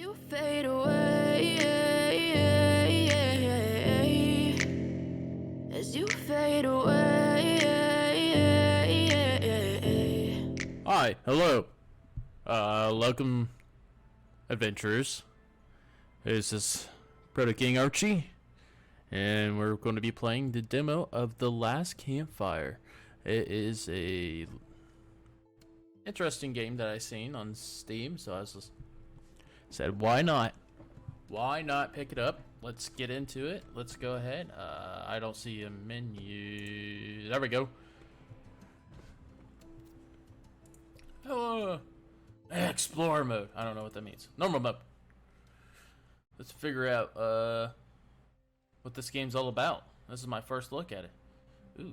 you fade away, as you fade away. Hi, hello. Welcome, adventurers. This is Proto King Archie, and we're going to be playing the demo of the Last Campfire. It is a interesting game that I seen on Steam, so I just said, why not? Why not pick it up? Let's get into it. Let's go ahead. I don't see a menu. There we go. Explorer mode. I don't know what that means. Normal mode. Let's figure out what this game's all about. This is my first look at it. Ooh.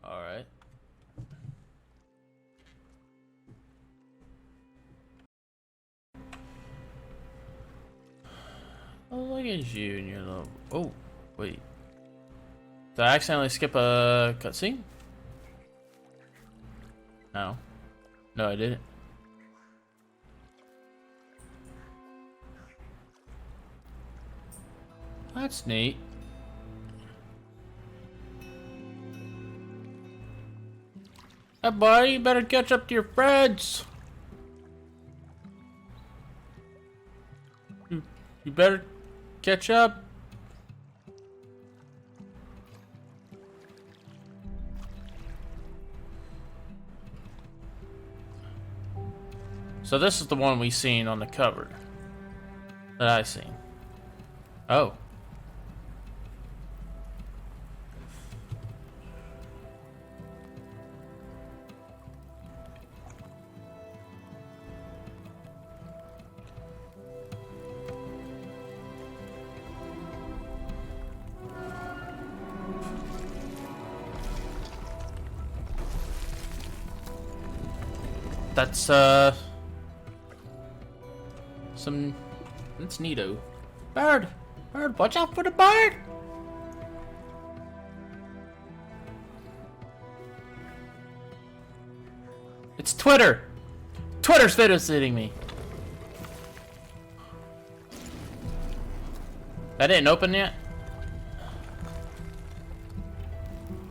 Alright. Oh, look at you and your little... Oh, wait. Did I accidentally skip a cutscene? No. No, I didn't. That's neat. Hey, buddy, you better catch up to your friends. You better catch up. So this is the one we seen on the cover that I seen. Oh. That's that's neato. Bird! Bird, watch out for the bird! It's Twitter! Twitter's fiddle-sitting me! That didn't open yet?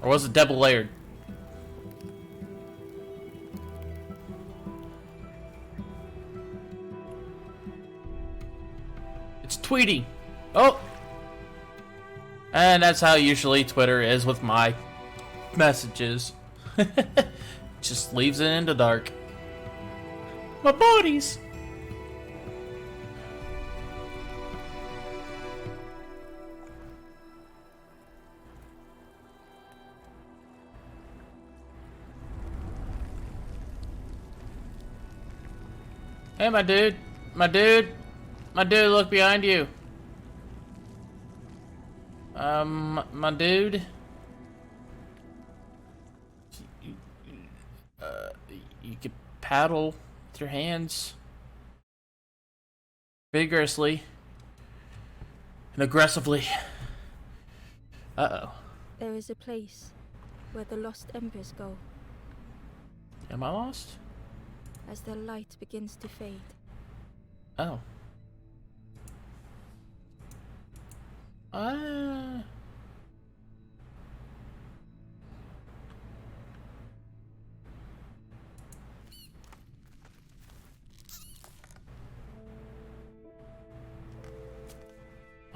Or was it double layered? It's tweeting. Oh! And that's how usually Twitter is with my messages. Just leaves it in the dark. My buddies! Hey, my dude. My dude. My dude, look behind you. My dude. You could paddle with your hands vigorously and aggressively. Uh-oh. There is a place where the lost embers go Am I lost? as their light begins to fade. Oh.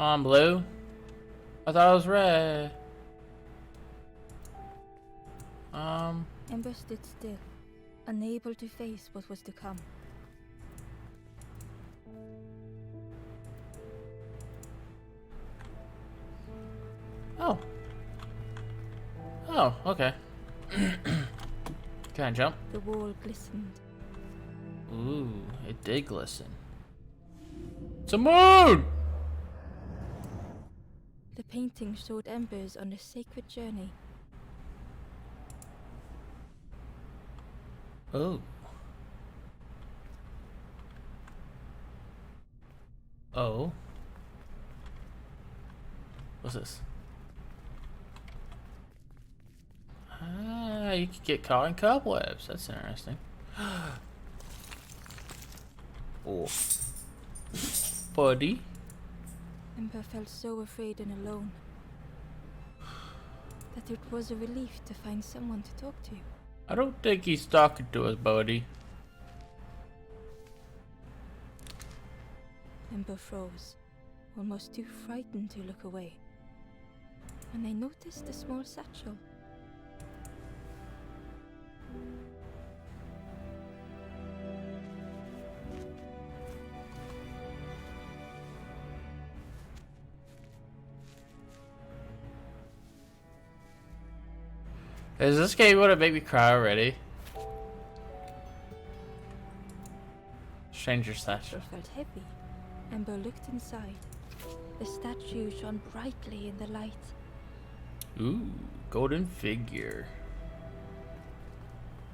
I'm blue. I thought it was red. Ember stood still, unable to face what was to come. Oh. Oh, okay. Can I jump? The wall glistened. Ooh, it did glisten. It's a moon! The painting showed embers on a sacred journey. Oh. Oh. What's this? Ah, you could get caught in cobwebs. That's interesting. Oh. Buddy. Ember felt so afraid and alone that it was a relief to find someone to talk to. I don't think he's talking to us, buddy. Ember froze, almost too frightened to look away, when they noticed a small satchel. Is this game gonna make me cry already? Stranger statue. It felt heavy. Ember looked inside. The statue shone brightly in the light. Ooh, golden figure.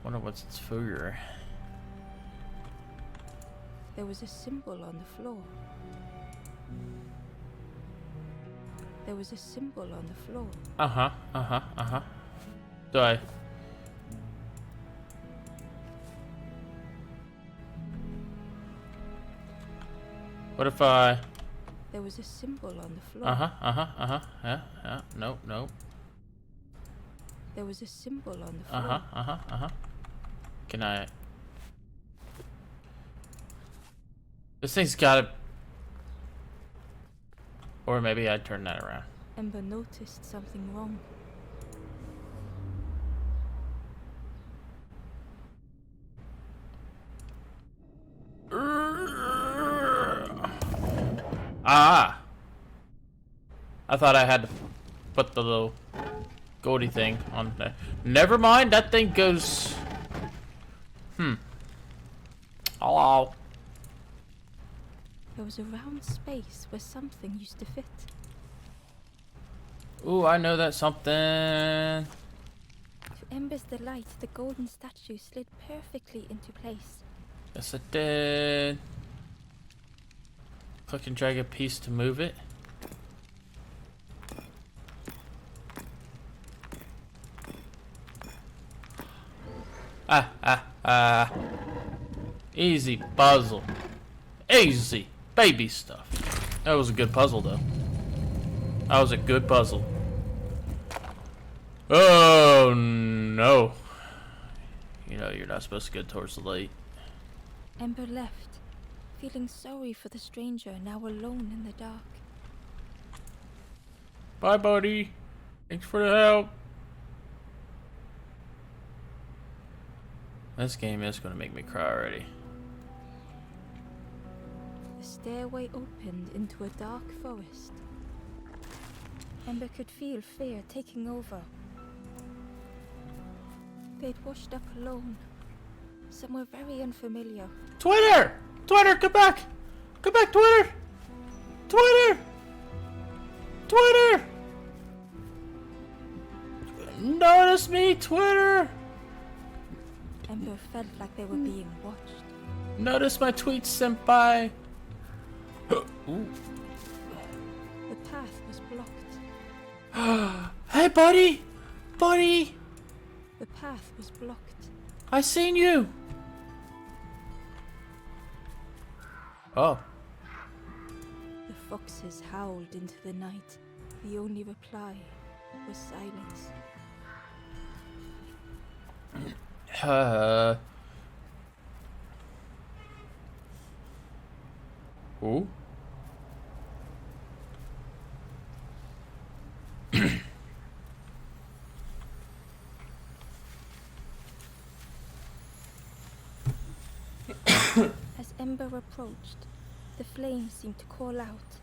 Wonder what's its figure. There was a symbol on the floor. There was a symbol on the floor. Do I? What if I? There was a symbol on the floor. Yeah. No. There was a symbol on the floor. Can I? This thing's gotta. Or maybe I'd turn that around. Ember noticed something wrong. Ah! I thought I had to put the little goldy thing on there. Never mind, that thing goes... Hello. There was a round space where something used to fit. Ooh, I know that something. To Ember's delight, the golden statue slid perfectly into place. Yes, it did. Click and drag a piece to move it. Easy puzzle. Easy. Baby stuff. That was a good puzzle, though. That was a good puzzle. Oh, no. You know, you're not supposed to go towards the light. Ember left, feeling sorry for the stranger now alone in the dark. Bye, buddy. Thanks for the help. This game is going to make me cry already. The stairway opened into a dark forest. Ember could feel fear taking over. They'd washed up alone, somewhere very unfamiliar. Twitter! Twitter, come back! Come back, Twitter! Twitter! Twitter! Notice me, Twitter! Ember felt like they were being watched. Notice my tweets, senpai! Ooh. The path was blocked. Hey, buddy! Buddy! The path was blocked. I seen you! Oh. The foxes howled into the night. The only reply was silence. Ooh. As Ember approached, the flames seemed to call out.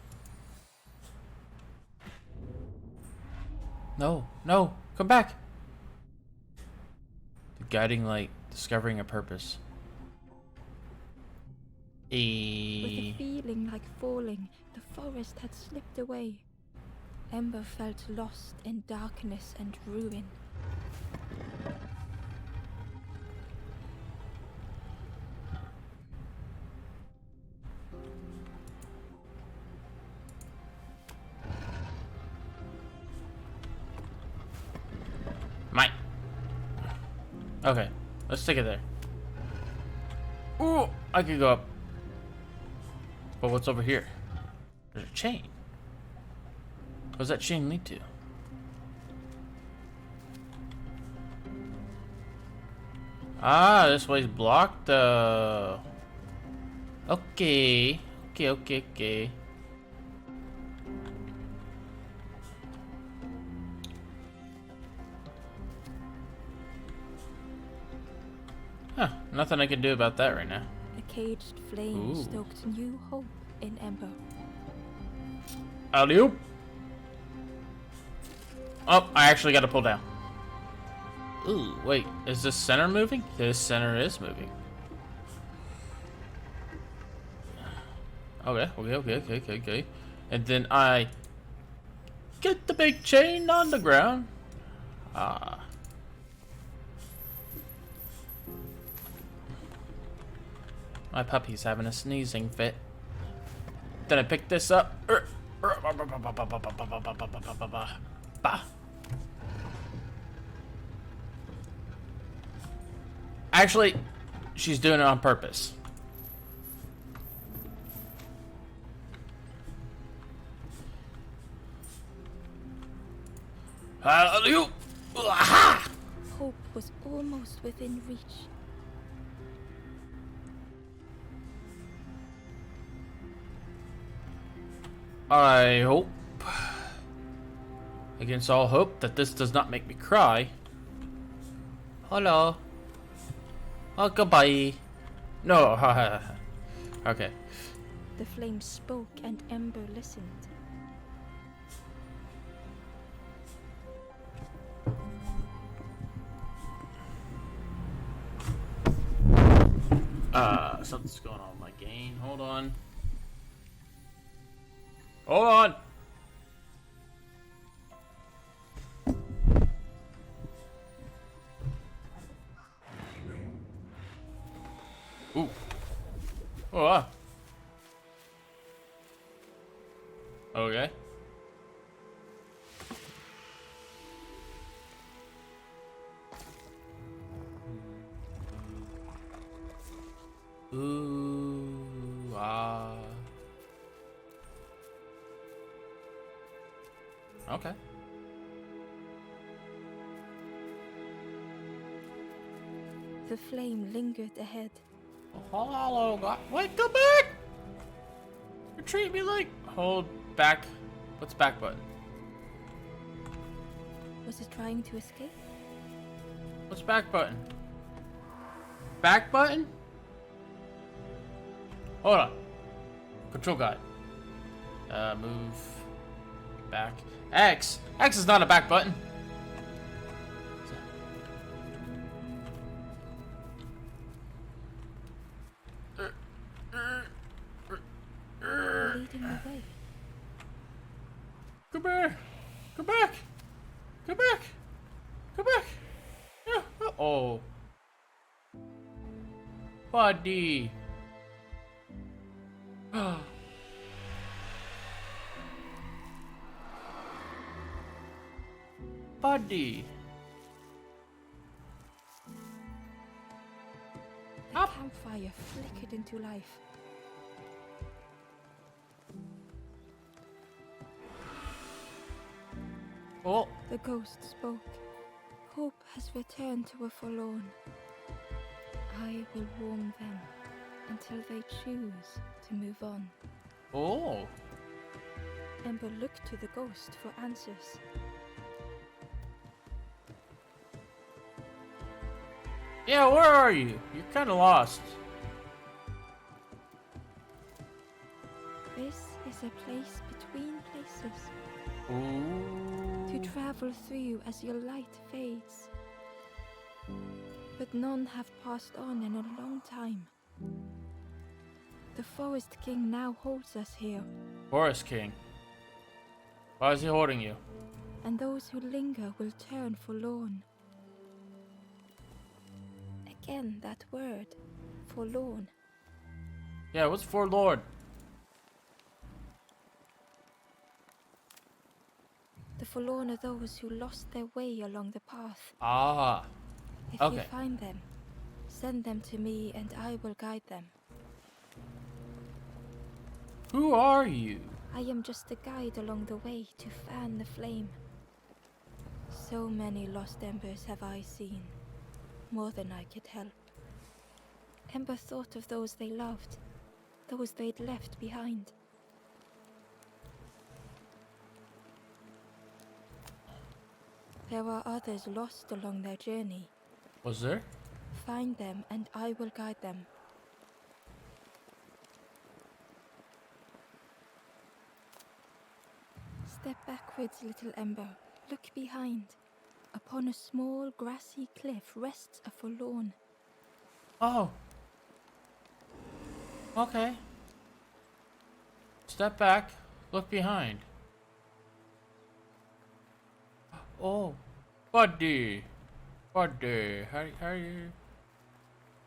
No, no, come back! The guiding light, discovering a purpose. With a feeling like falling, the forest had slipped away. Ember felt lost in darkness and ruin. Mine. Okay, let's take it there. Ooh, I could go up. But what's over here? There's a chain. What does that chain lead to? Ah, this way's blocked. Okay. Okay. Huh, nothing I can do about that right now. A caged flame Ooh. stoked new hope in Ember. Alley-oop. Oh, I actually got to pull down. Ooh, wait, is this center moving? This center is moving. Okay. And then I get the big chain on the ground. Ah. My puppy's having a sneezing fit. Then I pick this up. Bah. Actually, she's doing it on purpose. Hope was almost within reach. I hope, against all hope, that this does not make me cry. Hello. Oh, goodbye. No. Okay. The flame spoke and Ember listened. Something's going on with my game. Hold on. Hold on. Ooh. Oh, ah. Okay. Ooh, ah. Okay. The flame lingered ahead. Hello, God. Wait, come back! You treat me like. Hold back. What's back button? Was it trying to escape? What's back button? Back button? Hold on. Control guide. Move. Back. X. X is not a back button. Leading the way. Come back. Come back. Come back. Come back. Yeah. Oh. Buddy. Buddy. A campfire flickered into life. Oh. The ghost spoke. Hope has returned to a forlorn. I will warm them until they choose to move on. Oh. Ember looked to the ghost for answers. Yeah, where are you? You're kind of lost. This is a place between places Ooh. to travel through as your light fades. But none have passed on in a long time. The Forest King now holds us here, Forest King. Why is he holding you? and those who linger will turn forlorn. Again, that word, forlorn. Yeah, what's forlorn? The forlorn are those who lost their way along the path. Ah. If Okay. you find them, send them to me and I will guide them. Who are you? I am just a guide along the way to fan the flame. So many lost embers have I seen, more than I could help. Ember thought of those they loved, those they'd left behind. There are others lost along their journey. Was there? Find them and I will guide them. Step backwards, little Ember. Look behind. Upon a small grassy cliff rests a forlorn. Oh. Okay. Step back. Look behind. Oh. Buddy. Buddy. How you...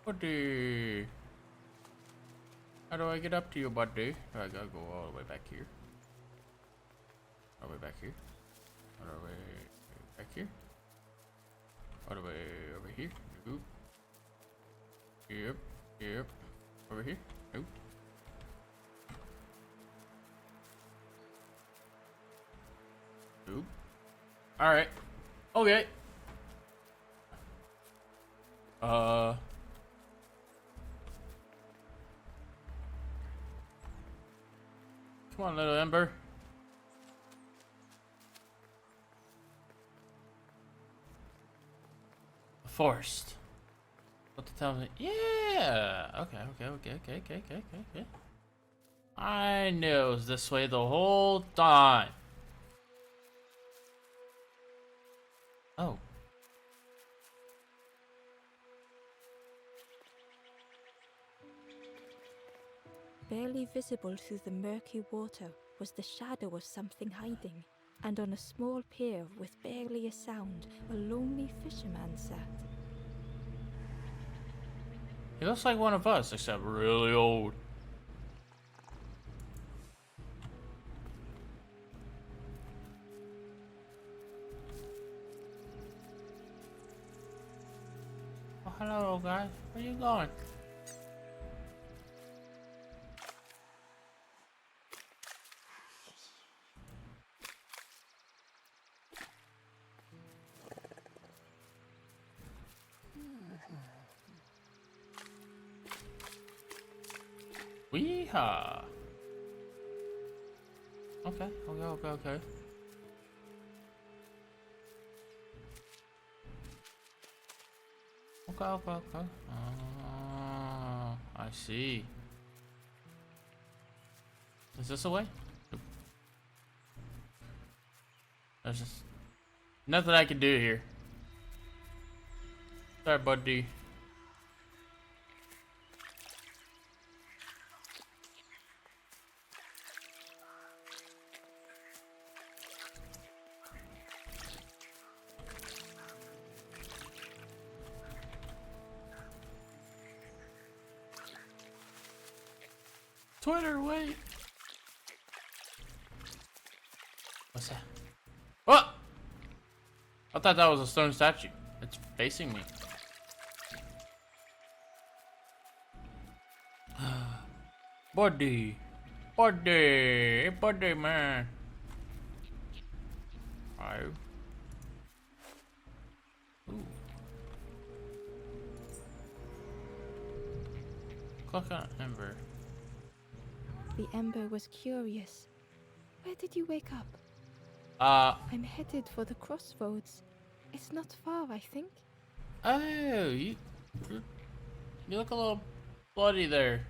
Buddy. How do I get up to you, buddy? I gotta go all the way back here. All the way back here. All the way back here. All the way over here. Oop. Yep. Yep. Over here. Nope. Oop. Alright. Okay. Come on, little Ember. Forest. What to tell me? Yeah. Okay. I knew it was this way the whole time. Oh. Barely visible through the murky water was the shadow of something hiding, and on a small pier with barely a sound, a lonely fisherman sat. He looks like one of us, except really old. Oh, hello, old guy. Where you going? Weehaw. Okay. Okay. Oh, I see. Is this a way? Nope. There's just nothing I can do here. Sorry, buddy. Twitter, wait. What's that? What? I thought that was a stone statue. It's facing me. Buddy, man. Oh. Ooh. Click on Ember. The Ember was curious. Where did you wake up? I'm headed for the crossroads. It's not far, I think. Oh, you look a little bloody there.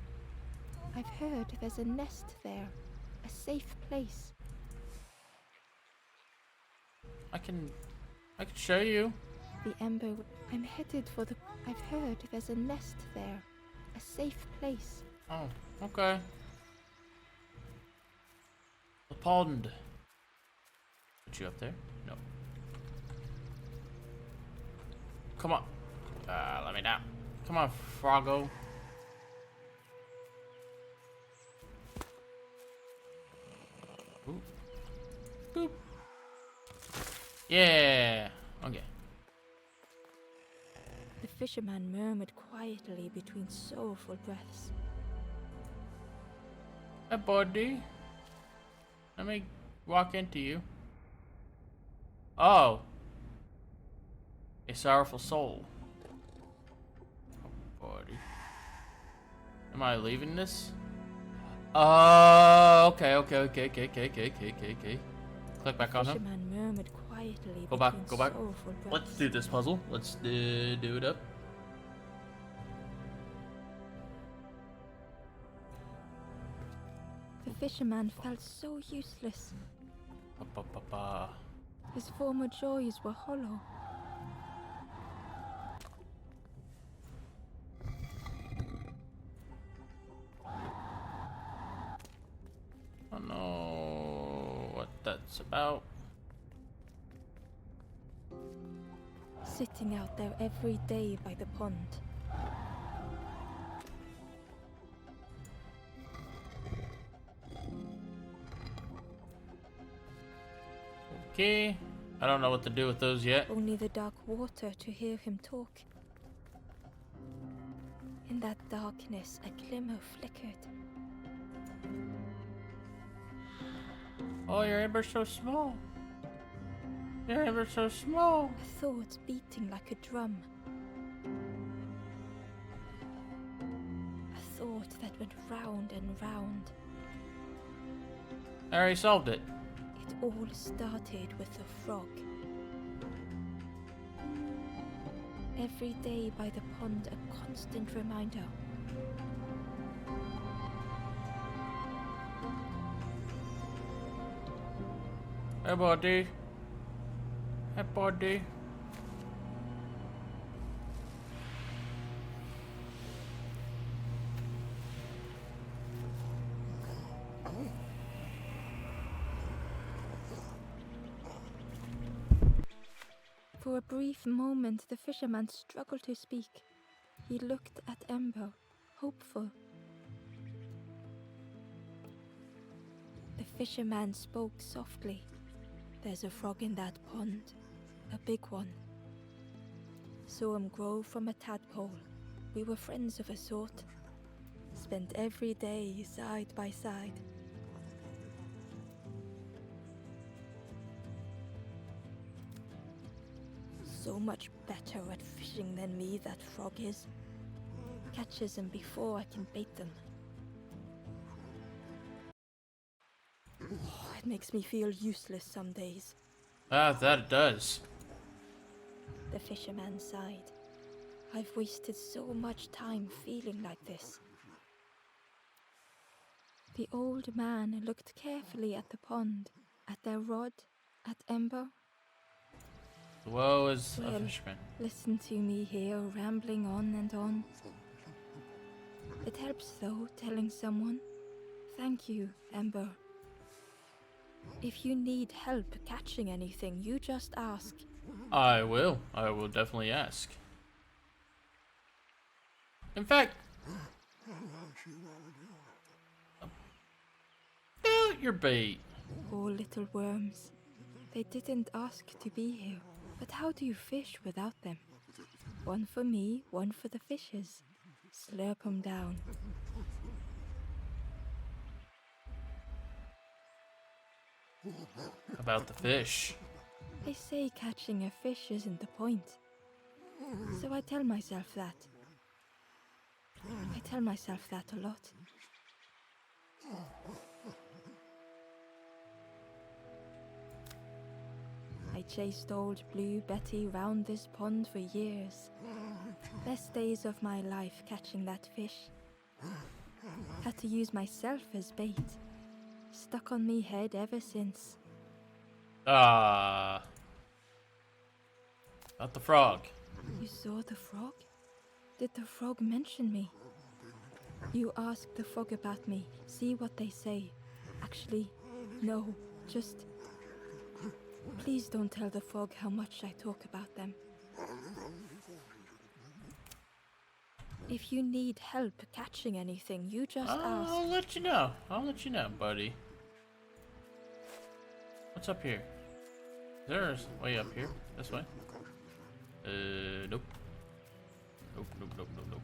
I've heard there's a nest there. A safe place. I can show you. The Ember... I'm headed for the... I've heard there's a nest there. A safe place. Oh, okay. The pond. Put you up there? No. Come on. Let me down. Come on, Froggo. Ooh. Boop. Yeah. Okay. The fisherman murmured quietly between soulful breaths. Hey, buddy. Let me walk into you. Oh. A sorrowful soul. Oh, buddy. Am I leaving this? Oh, okay. Click back on him. Fisherman murmured quietly. Go back, between go back. sorrowful Let's breaths. do this puzzle. Let's do it up. The fisherman felt so useless. Ba-ba-ba-ba. His former joys were hollow. I don't know what that's about. Sitting out there every day by the pond. Okay. I don't know what to do with those yet. Only the dark water to hear him talk. In that darkness, a glimmer flickered. Oh, your ember's so small. Your ember's so small. A thought beating like a drum. A thought that went round and round. I already solved it. It all started with a frog. Every day by the pond, a constant reminder. Hey, buddy. Hey, buddy. For a brief moment, the fisherman struggled to speak. He looked at Ember, hopeful. The fisherman spoke softly. There's a frog in that pond, a big one. Saw him grow from a tadpole. We were friends of a sort. Spent every day side by side. So much better at fishing than me, that frog is. Catches them before I can bait them. It makes me feel useless some days. Ah, that it does. The fisherman sighed. I've wasted so much time feeling like this. The old man looked carefully at the pond, at their rod, at Ember. Woe is a Well, fisherman. listen to me here, rambling on and on. It helps, though, telling someone. Thank you, Ember. If you need help catching anything, you just ask. I will. I will definitely ask. In fact, do your bait. Poor little worms. They didn't ask to be here. But how do you fish without them? One for me, one for the fishes. Slurp 'em down. About the fish. They say catching a fish isn't the point. So I tell myself that. I tell myself that a lot. I chased old Blue Betty round this pond for years. Best days of my life catching that fish. Had to use myself as bait. Stuck on me head ever since. Ah. About the frog. You saw the frog? Did the frog mention me? You ask the frog about me, see what they say. Actually, no, just... Please don't tell the frog how much I talk about them. If you need help catching anything, you just ask. I'll let you know. I'll let you know, buddy. What's up here? There's way up here. This way. Nope. Nope.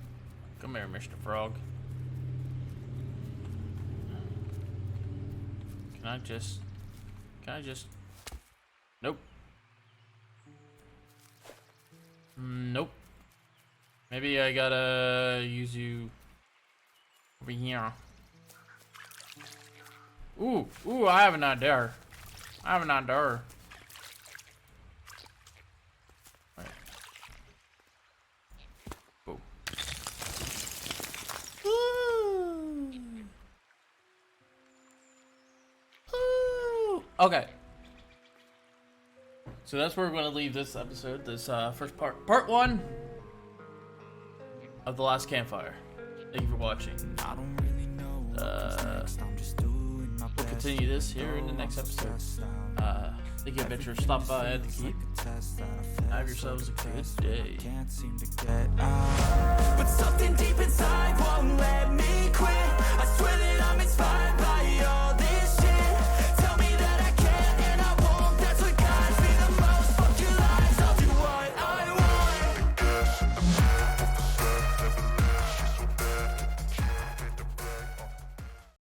Come here, Mr. Frog. Can I just? Nope. Nope. Maybe I gotta use you over here. Ooh, I have an idea. Right. Boom. Okay. So that's where we're going to leave this episode, this first part 1 of The Last Campfire. Thank you for watching. We'll continue this here in the next episode. Thank you, adventurers. Stop by at the keep. Have yourselves a good day. But something deep inside won't let me quit. I swear that I'm inspired.